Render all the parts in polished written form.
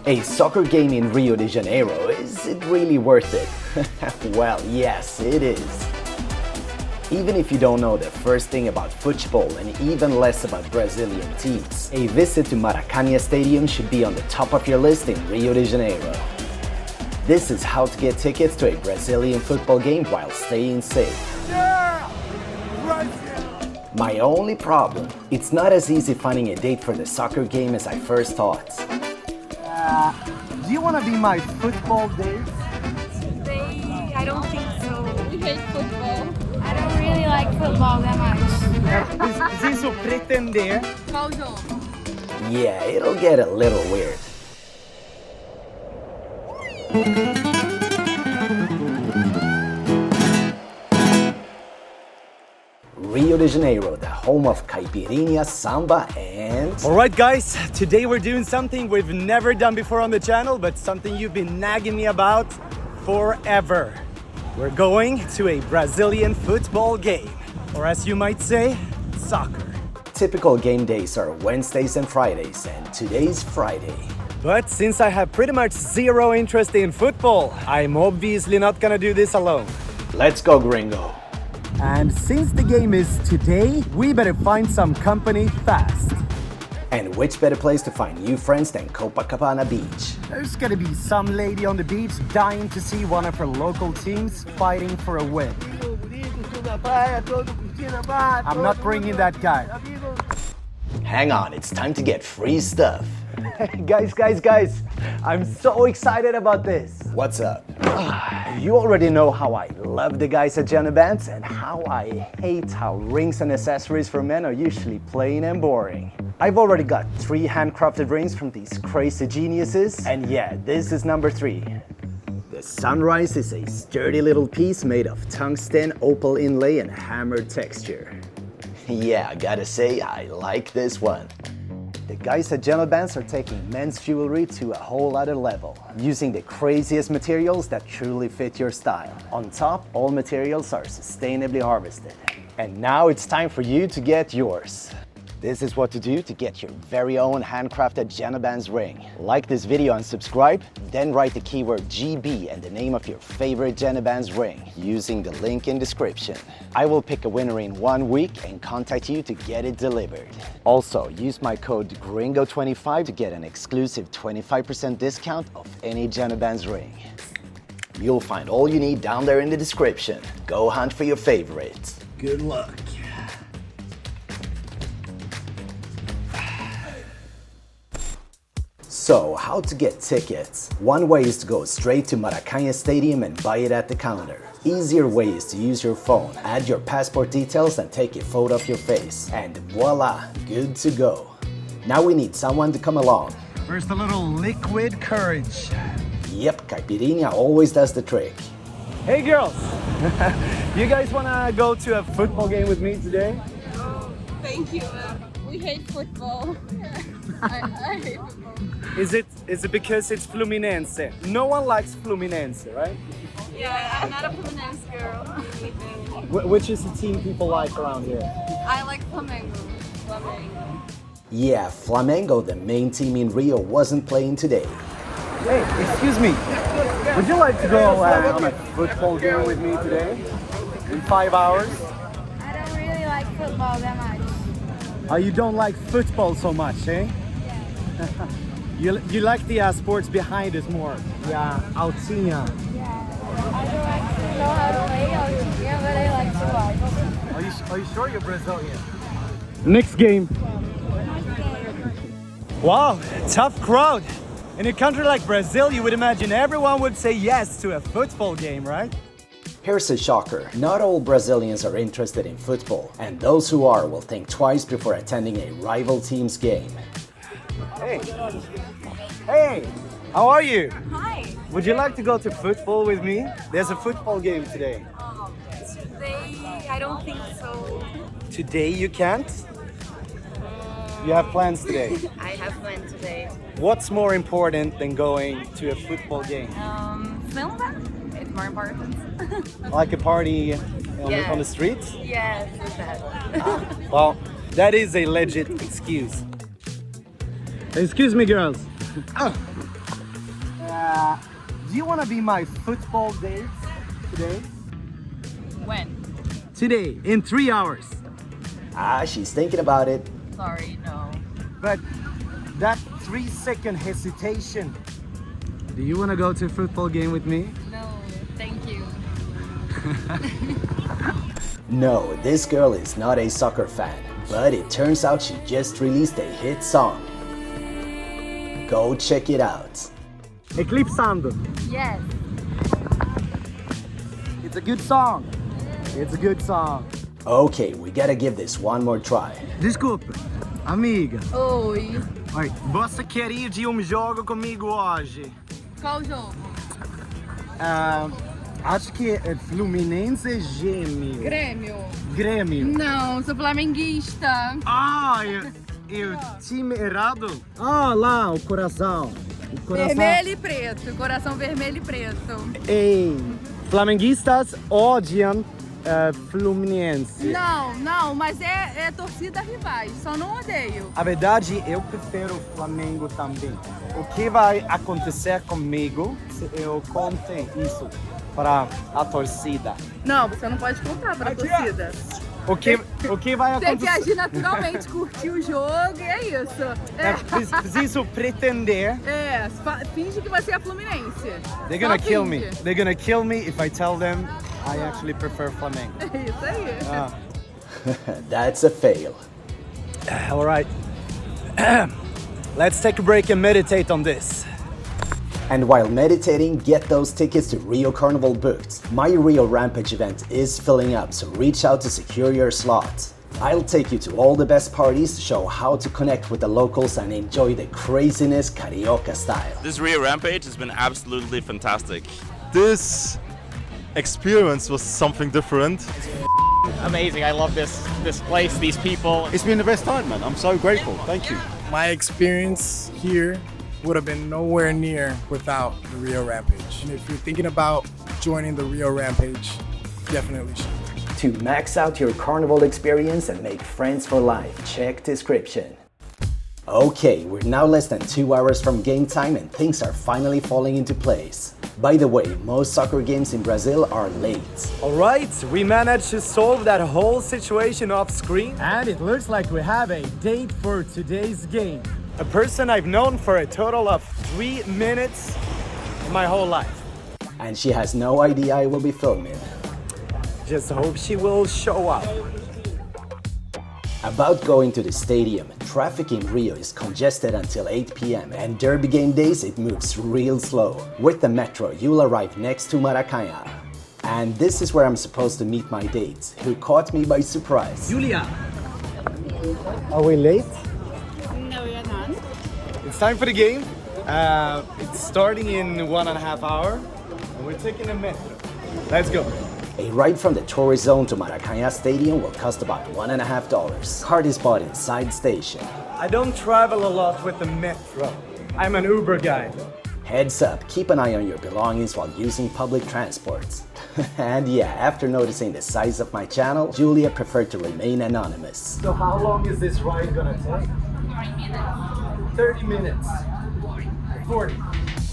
A soccer game in Rio de Janeiro, is it really worth it? Well, yes, it is. Even if you don't know the first thing about football and even less about Brazilian teams, a visit to Maracanã Stadium should be on the top of your list in Rio de Janeiro. This is how to get tickets to a Brazilian football game while staying safe. Yeah! My only problem, it's not as easy finding a date for the soccer game as I first thought. Do you want to be my football date? I don't think so. We hate football. I don't really like football that much. Preciso pretender. Qual jogo? Yeah, it'll get a little weird. Rio de Janeiro, the home of caipirinha, samba, and... Alright guys, today we're doing something we've never done before on the channel, but something you've been nagging me about forever. We're going to a Brazilian football game, or as you might say, soccer. Typical game days are Wednesdays and Fridays, and today's Friday. But since I have pretty much zero interest in football, I'm obviously not gonna do this alone. Let's go, gringo. And since the game is today, we better find some company fast. And which better place to find new friends than Copacabana Beach? There's gonna be some lady on the beach dying to see one of her local teams fighting for a win. I'm not bringing that guy. Hang on, it's time to get free stuff. Guys, I'm so excited about this. What's up? You already know how I love the guys at YOUR and how I hate how rings and accessories for men are usually plain and boring. I've already got 3 handcrafted rings from these crazy geniuses, and yeah, this is number 3. The Sunrise is a sturdy little piece made of tungsten, opal inlay, and hammered texture. Yeah, I gotta say, I like this one. The guys at YOUR are taking men's jewelry to a whole other level, using the craziest materials that truly fit your style. On top, all materials are sustainably harvested. And now it's time for you to get yours. This is what to do to get your very own handcrafted YOUR ring. Like this video and subscribe, then write the keyword GB and the name of your favorite YOUR ring using the link in description. I will pick a winner in 1 week and contact you to get it delivered. Also, use my code GRINGO25 to get an exclusive 25% discount of any YOUR ring. You'll find all you need down there in the description. Go hunt for your favorites. Good luck. So, how to get tickets? One way is to go straight to Maracanã Stadium and buy it at the counter. Easier way is to use your phone, add your passport details and take a photo of your face. And voila, good to go. Now we need someone to come along. First a little liquid courage. Yep, caipirinha always does the trick. Hey girls, you guys wanna go to a football game with me today? Oh, thank you. We hate football. I hate football. Is it because it's Fluminense? No one likes Fluminense, right? Yeah, I'm not a Fluminense girl. Which is the team people like around here? I like Flamengo. Yeah, Flamengo, the main team in Rio, wasn't playing today. Hey, excuse me. Would you like to go on a football game with me today? In 5 hours? I don't really like football that much. Oh, you don't like football so much, eh? Yeah. You like the sports behind us more? Yeah, Altinha. Yeah. I don't actually know how to play Altinha, but I like to watch. Are you sure you're Brazilian? Next game. Wow, tough crowd. In a country like Brazil, you would imagine everyone would say yes to a football game, right? Here's a shocker. Not all Brazilians are interested in football, and those who are will think twice before attending a rival team's game. Hey, how are you? Hi. Would you like to go to football with me? There's a football game today. Today, I don't think so. Today you can't? You have plans today? I have plans today. What's more important than going to a football game? Film that? It's more important. Like a party on, Yeah. on the streets? Yes, it's that. Well, that is a legit excuse. Excuse me, girls. Do you want to be my football date today? When? Today, in 3 hours. She's thinking about it. Sorry, no. But that 3-second hesitation. Do you want to go to a football game with me? No, thank you. No, this girl is not a soccer fan, but it turns out she just released a hit song. Go check it out. Eclipsando. Yes. It's a good song. It's a good song. Okay, we gotta give this one more try. Desculpa, amiga. Oi. Oi, você quer ir de jogo comigo hoje? Qual jogo? Acho que é Fluminense e Grêmio. Grêmio. Não, sou flamenguista. Eu time errado? Lá, o coração. Vermelho e preto. Coração vermelho e preto. Ei, flamenguistas odiam Fluminense. Não, mas é torcida rivais. Só não odeio. A verdade, eu prefiro o Flamengo também. O que vai acontecer comigo se eu conte isso para a torcida? Não, você não pode contar para a torcida. O que vai Tem acontecer? que agir naturalmente, curtir o jogo e é isso. Preciso pretender. Finge que você é Fluminense. They're gonna Só kill finge. me. They're gonna kill me if I tell them I actually prefer Flamengo. É isso aí. That's a fail. All right. Let's take a break and meditate on this. And while meditating, get those tickets to Rio Carnival booked. My Rio Rampage event is filling up, so reach out to secure your slot. I'll take you to all the best parties to show how to connect with the locals and enjoy the craziness Carioca style. This Rio Rampage has been absolutely fantastic. This experience was something different. Amazing. I love this place, these people. It's been the best time, man. I'm so grateful. Thank you. My experience here would have been nowhere near without the Rio Rampage. And if you're thinking about joining the Rio Rampage, definitely should. To max out your carnival experience and make friends for life, check description. Okay, we're now less than 2 hours from game time and things are finally falling into place. By the way, most soccer games in Brazil are late. Alright, we managed to solve that whole situation off screen. And it looks like we have a date for today's game. A person I've known for a total of 3 minutes in my whole life. And she has no idea I will be filming. Just hope she will show up. About going to the stadium, traffic in Rio is congested until 8 p.m. and derby game days it moves real slow. With the metro, you'll arrive next to Maracana. And this is where I'm supposed to meet my date, who caught me by surprise. Julia! Are we late? No, you're not. It's time for the game. It's starting in 1.5 hours. And we're taking a metro. Let's go. A ride from the tourist zone to Maracanã Stadium will cost about $1.50. Card is bought inside station. I don't travel a lot with the metro. I'm an Uber guy. Heads up, keep an eye on your belongings while using public transport. And yeah, after noticing the size of my channel, Julia preferred to remain anonymous. So how long is this ride gonna take? 30 minutes. 40.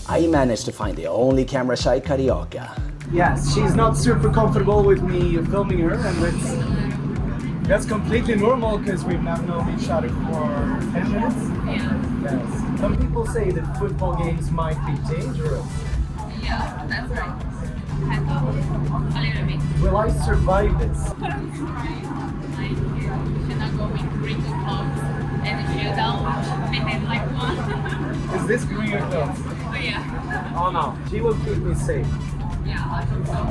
I managed to find the only camera-shy Carioca. Yes, she's not super comfortable with me filming her, and that's completely normal because we've not known each other for 10 minutes. Yes. Some people say that football games might be dangerous. Yeah, that's right. A little bit. Will I survive this? Like, you should not go with wrinkled clothes, and if you don't, behave like one. Is this green or clothes? Oh yeah. Oh no, she will keep me safe. Yeah.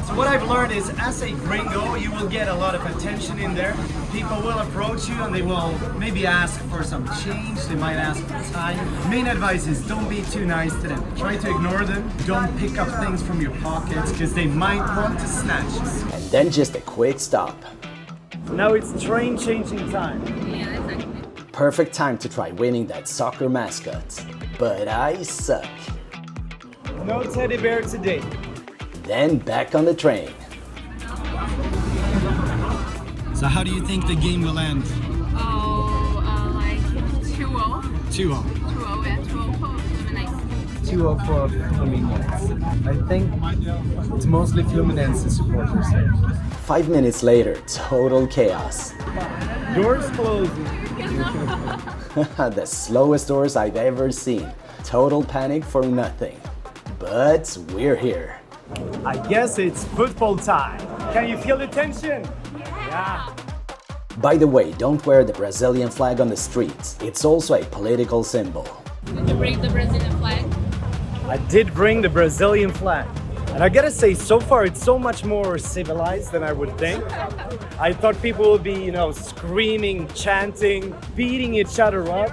So what I've learned is, as a gringo, you will get a lot of attention in there. People will approach you and they will maybe ask for some change. They might ask for time. Main advice is don't be too nice to them. Try to ignore them. Don't pick up things from your pockets because they might want to snatch you. And then just a quick stop. Now it's train changing time. Yeah, exactly. Perfect time to try winning that soccer mascot. But I suck. No teddy bear today. Then back on the train. So how do you think the game will end? Oh, like 2-0. 2-0. 2-0, yeah, 2-0 for Fluminense. statue of Fluminense. I think it's mostly Fluminense supporters here. 5 minutes later, total chaos. Doors closing. The slowest doors I've ever seen. Total panic for nothing. But we're here. I guess it's football time. Can you feel the tension? Yeah. By the way, don't wear the Brazilian flag on the streets. It's also a political symbol. Did you bring the Brazilian flag? I did bring the Brazilian flag. And I gotta say, so far it's so much more civilized than I would think. I thought people would be, screaming, chanting, beating each other up.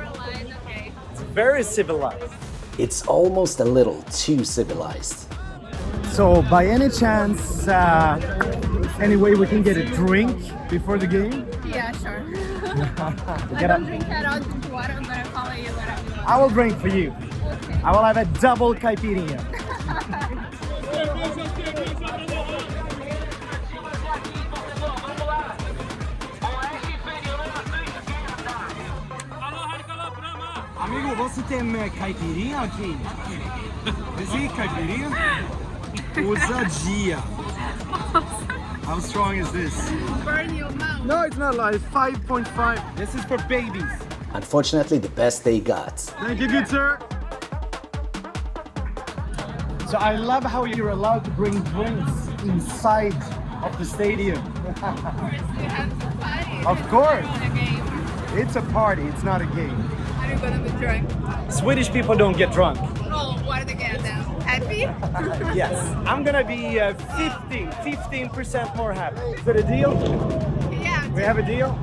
Okay. It's very civilized. It's almost a little too civilized. So, by any chance, any way we can get a drink before the game? Yeah, sure. I don't drink at all water, but I follow you whatever you want. I will drink for you. Okay. I will have a double caipirinha. Amigo, você tem caipirinha aqui? Is caipirinha? Ousadia. How strong is this? Burn your mouth. No, it's not like 5.5. This is for babies. Unfortunately, the best they got. Thank you, good sir. So I love how you're allowed to bring drinks inside of the stadium. You have to party. Of course. On a game. It's a party, it's not a game. Are you gonna be drunk? Swedish people don't get drunk. Oh, what are they gonna do? Happy? Yes. I'm gonna be 15% more happy. Is that a deal? Yeah. We have a deal?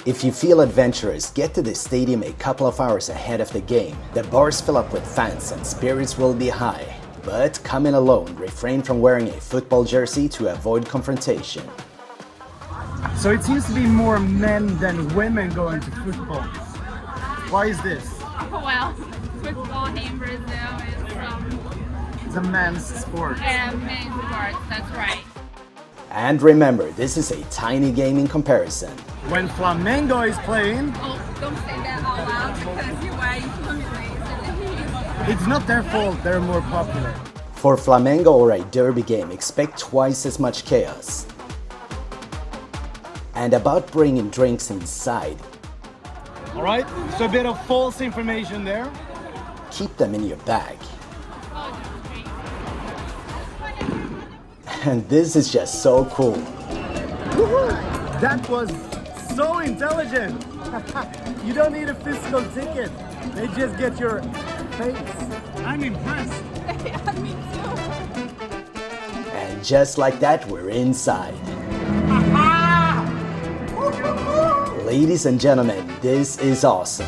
If you feel adventurous, get to the stadium a couple of hours ahead of the game. The bars fill up with fans and spirits will be high. But come in alone, refrain from wearing a football jersey to avoid confrontation. So it seems to be more men than women going to football. Why is this? Well, football in Brazil It's a men's sport. main sports, that's right. And remember, this is a tiny game in comparison. When Flamengo is playing, Oh, don't say that out loud because you are influenced. it's not their fault, they're more popular. For Flamengo or a derby game, expect twice as much chaos. And about bringing drinks inside, All right, so a bit of false information there. keep them in your bag. And this is just so cool. That was so intelligent. You don't need a physical ticket. They just get your face. I'm impressed. Me too. And just like that, we're inside. Ladies and gentlemen, this is awesome.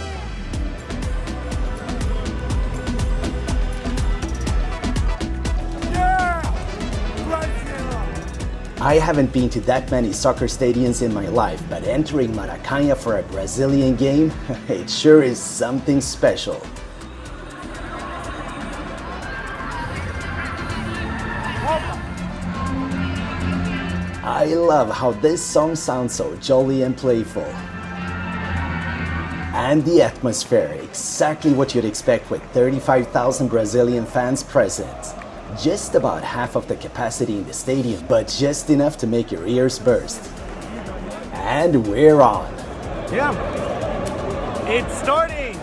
I haven't been to that many soccer stadiums in my life, but entering Maracana for a Brazilian game, it sure is something special. I love how this song sounds so jolly and playful. And the atmosphere, exactly what you'd expect with 35,000 Brazilian fans present. Just about half of the capacity in the stadium, but just enough to make your ears burst. And we're on. Yeah. It's starting.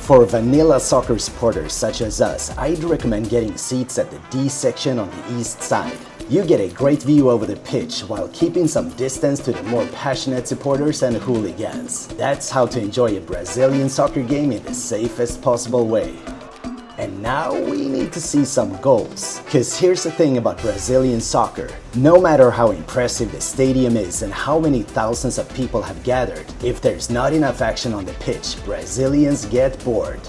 For vanilla soccer supporters such as us, I'd recommend getting seats at the D section on the east side. You get a great view over the pitch while keeping some distance to the more passionate supporters and hooligans. That's how to enjoy a Brazilian soccer game in the safest possible way. And now we need to see some goals. Cause here's the thing about Brazilian soccer. No matter how impressive the stadium is and how many thousands of people have gathered, if there's not enough action on the pitch, Brazilians get bored.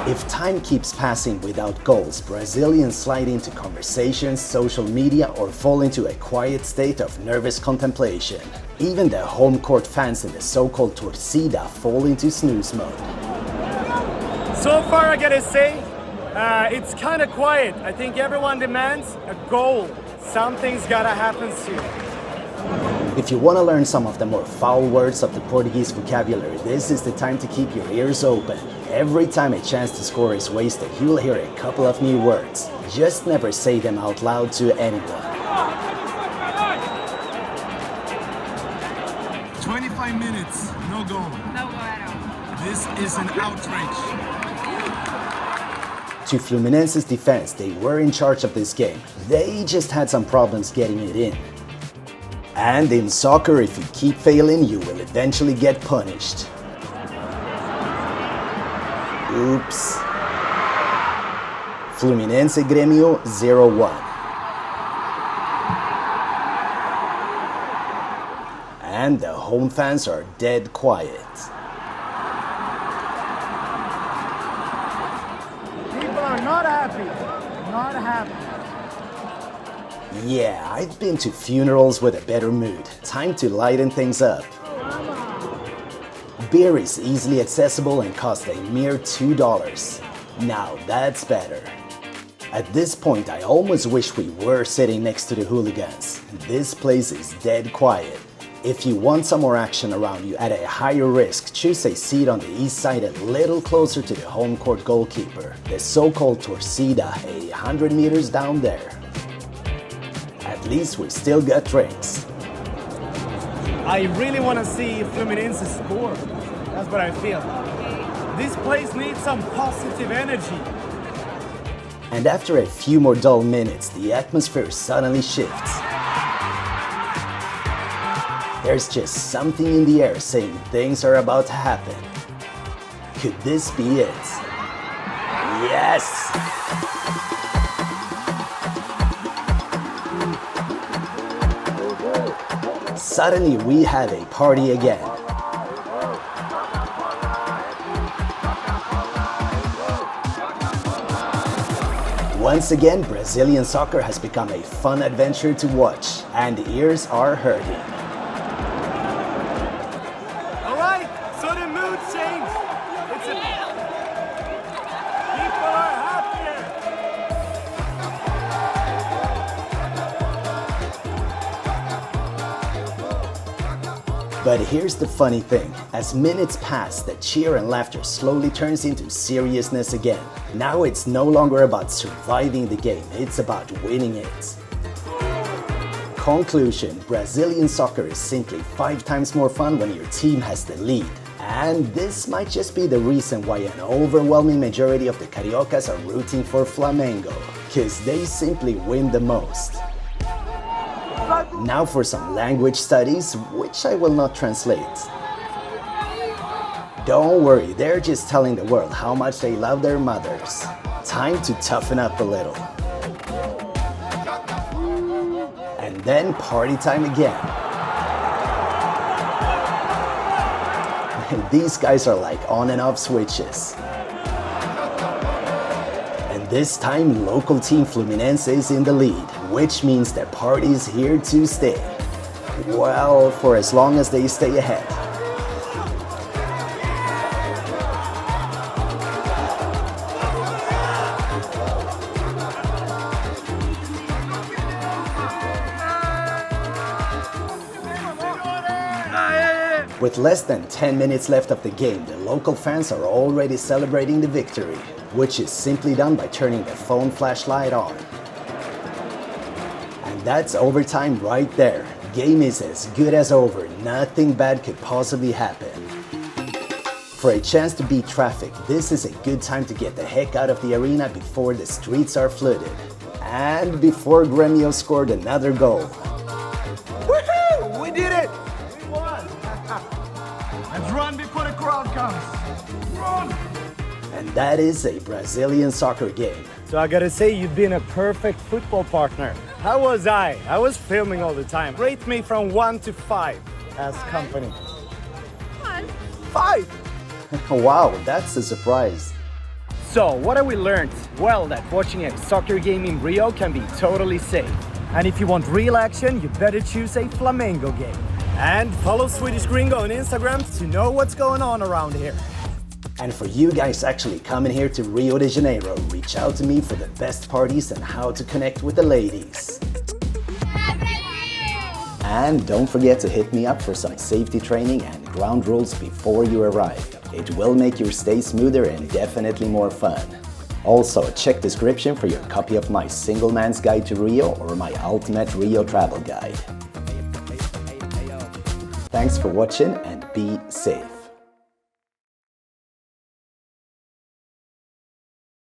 If time keeps passing without goals, Brazilians slide into conversations, social media, or fall into a quiet state of nervous contemplation. Even the home court fans in the so-called torcida fall into snooze mode. So far, I gotta say, it's kind of quiet. I think everyone demands a goal. Something's gotta happen soon. If you want to learn some of the more foul words of the Portuguese vocabulary, this is the time to keep your ears open. Every time a chance to score is wasted, you'll hear a couple of new words. Just never say them out loud to anyone. 25 minutes, no goal. No go at all. This is an outrage. To Fluminense's defense, they were in charge of this game. They just had some problems getting it in. And in soccer, if you keep failing, you will eventually get punished. Oops. Fluminense and Grêmio 0-1. And the home fans are dead quiet. People are not happy. Not happy. Yeah, I've been to funerals with a better mood. Time to lighten things up. Beer is easily accessible and costs a mere $2. Now that's better. At this point, I almost wish we were sitting next to the hooligans. This place is dead quiet. If you want some more action around you at a higher risk, choose a seat on the east side a little closer to the home court goalkeeper, the so-called torcida, 100 meters down there. At least we still got drinks. I really want to see Fluminense score. That's what I feel. This place needs some positive energy. And after a few more dull minutes, the atmosphere suddenly shifts. There's just something in the air saying things are about to happen. Could this be it? Yes! Suddenly we have a party again. Once again, Brazilian soccer has become a fun adventure to watch, and ears are hurting. All right, so the mood changed. People are happier. But here's the funny thing. As minutes pass, the cheer and laughter slowly turns into seriousness again. Now it's no longer about surviving the game, it's about winning it. Conclusion: Brazilian soccer is simply 5 times more fun when your team has the lead. And this might just be the reason why an overwhelming majority of the Cariocas are rooting for Flamengo, cause they simply win the most. Now for some language studies, which I will not translate. Don't worry, they're just telling the world how much they love their mothers. Time to toughen up a little. And then party time again. These guys are like on and off switches. And this time, local team Fluminense is in the lead, which means the party's here to stay. Well, for as long as they stay ahead. With less than 10 minutes left of the game, the local fans are already celebrating the victory, which is simply done by turning the phone flashlight on. And that's overtime right there. Game is as good as over, nothing bad could possibly happen. For a chance to beat traffic, this is a good time to get the heck out of the arena before the streets are flooded. And before Grêmio scored another goal. Woohoo! We did it! We won! Let's run before the crowd comes. Run! And that is a Brazilian soccer game. So I gotta say, you've been a perfect football partner. How was I? I was filming all the time. Rate me from 1 to 5 as company. 5! Wow, that's a surprise. So, what have we learned? Well, that watching a soccer game in Rio can be totally safe. And if you want real action, you better choose a Flamengo game. And follow Swedish Gringo on Instagram to know what's going on around here. And for you guys actually coming here to Rio de Janeiro, reach out to me for the best parties and how to connect with the ladies. And don't forget to hit me up for some safety training and ground rules before you arrive. It will make your stay smoother and definitely more fun. Also, check description for your copy of my Single Man's Guide to Rio or my Ultimate Rio Travel Guide. Thanks for watching and be safe.